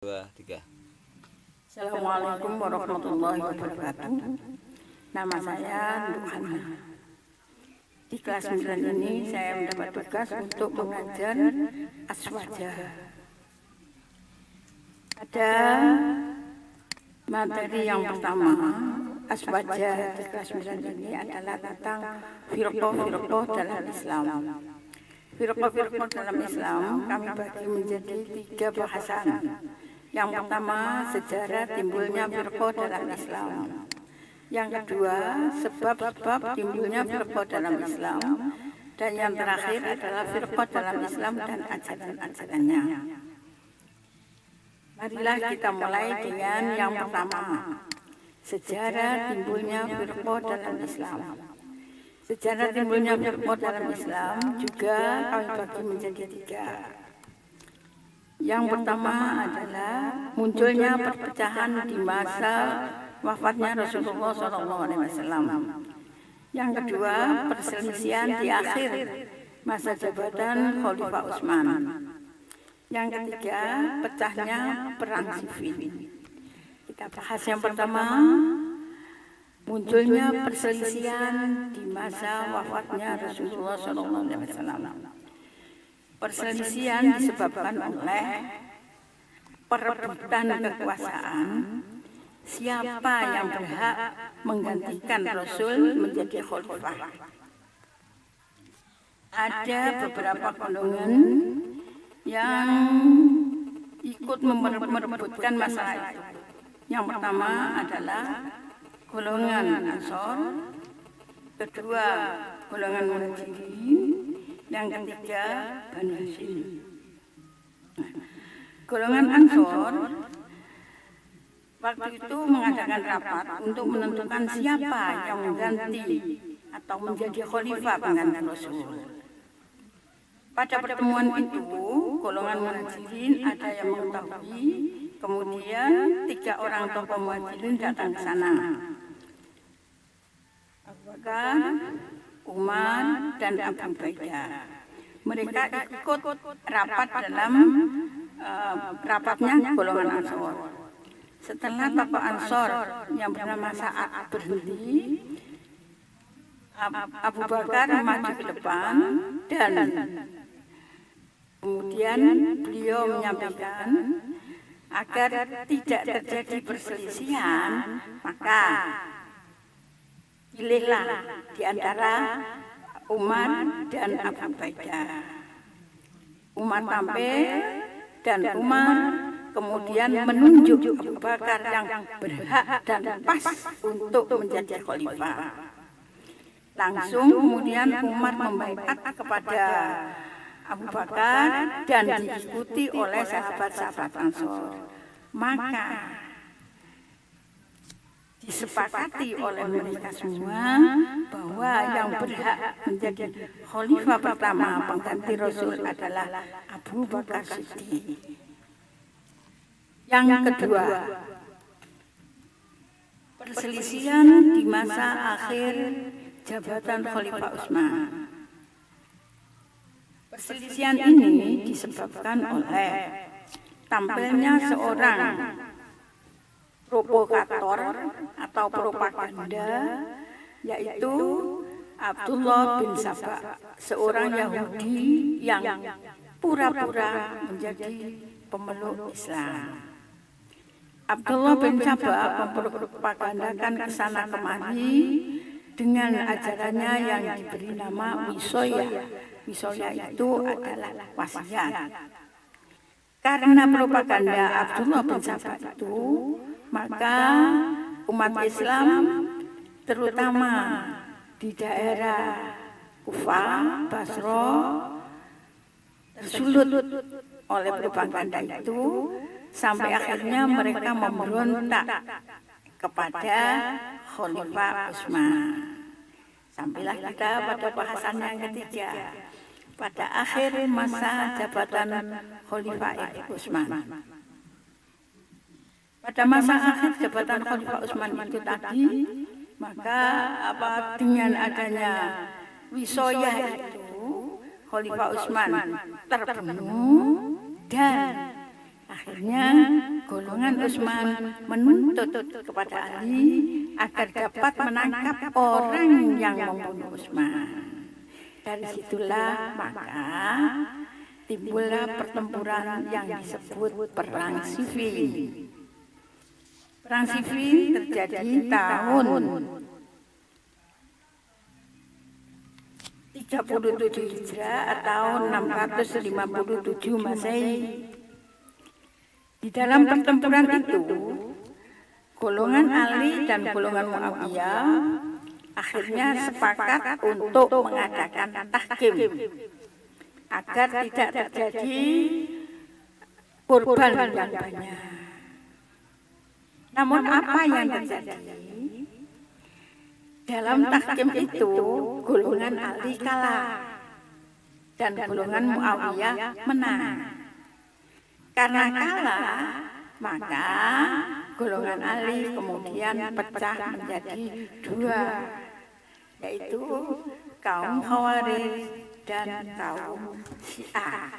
Dua, tiga. Assalamualaikum warahmatullahi wabarakatuh. Nama saya Nuhana. Di kelas 9 ini saya mendapat tugas untuk mengajar aswaja. Ada materi yang pertama, aswaja di kelas 9 ini adalah tentang firqah-firqah dalam Islam. Firqah-firqah dalam Islam kami bagi menjadi 3 bahasan. Yang pertama, sejarah timbulnya firqah dalam Islam. Yang kedua, sebab-sebab timbulnya firqah dalam Islam. Dan yang terakhir adalah firqah dalam Islam dan ajaran-ajarannya. Marilah kita mulai dengan yang pertama, sejarah timbulnya firqah dalam Islam. Sejarah timbulnya firqah dalam Islam juga kami bagi menjadi 3. Yang pertama adalah munculnya perpecahan di masa wafatnya Rasulullah SAW. Yang kedua, perselisihan di akhir masa jabatan Khalifah Utsman. Yang ketiga, pecahnya perang Siffin. Kita bahas yang pertama, munculnya perselisihan di masa wafatnya Rasulullah SAW. Perselisihan disebabkan oleh perebutan kekuasaan, siapa yang berhak menggantikan Rasul menjadi khalifah. Ada beberapa golongan yang ikut merebutkan masalah itu. Yang pertama adalah golongan Ansor, kedua golongan Muhajirin, yang ketiga Bani Hashim. Golongan Ansor waktu itu mengadakan rapat untuk menentukan siapa yang mengganti atau menjadi khalifah pengganti Rasul. Pada pertemuan itu, golongan Muhajirin ada yang mengetahui, kemudian 3 orang tokoh Muhajirin datang ke sana. Abu Bakar, Umar, dan Abu Ubaidah. Mereka ikut rapat dalam rapatnya golongan Ansor. Setelah tokoh Ansor yang bernama Sa'ad berhenti, Abu Bakar maju ke depan dan kemudian beliau menyampaikan agar tidak terjadi perselisihan, maka pilihlah di antara Umar dan Abu Ubaidah. Umar tampil dan Umar kemudian menunjuk Abu Bakar yang berhak dan pas untuk menjadi khalifah. Langsung kemudian Umar membaiat kepada Abu Bakar dan diikuti oleh sahabat-sahabat Ansor. Maka disepakati oleh mereka semua bahwa yang berhak menjadi khalifah pertama pengganti Rasul adalah Abu Bakar Siddiq. Yang kedua, perselisihan di masa akhir jabatan Khalifah Utsman. Perselisihan ini disebabkan oleh tampilnya seorang provokator atau propaganda, yaitu Abdullah bin Saba, seorang Yahudi yang pura-pura menjadi pemeluk Islam. Abdullah bin Saba mempropagandakan ke sana kemari dengan ajarannya yang diberi nama Wisoya. Wisoya itu adalah wasiat. Karena propaganda Abdullah bin Saba itu, maka umat Islam terutama di daerah Kufah, Basra tersulut oleh propaganda itu sampai akhirnya mereka memberontak kepada Khalifah Utsman. Sampailah kita pada bahasan yang ketiga, pada akhir masa jabatan Khalifah Utsman. Pada masa akhir jabatan Khalifah Utsman itu tadi, maka dengan adanya Wisoya itu, Khalifah Utsman terbunuh dan Akhirnya golongan Utsman menuntut kepada Ali agar dapat menangkap orang yang membunuh Utsman. Dari situlah maka timbullah pertempuran yang disebut Perang Siffin. Perang Siffin terjadi tahun 37 Hijrah atau 657 Masehi. Di dalam pertempuran itu, golongan Ali dan golongan Muawiyah akhirnya sepakat untuk mengadakan tahkim agar tidak terjadi korban yang banyak. Namun apa yang terjadi? Dalam tahkim itu golongan Ali kalah dan golongan Muawiyah menang. Karena kalah, maka golongan Ali kemudian pecah menjadi dua, yaitu kaum Khawarij dan kaum Syiah.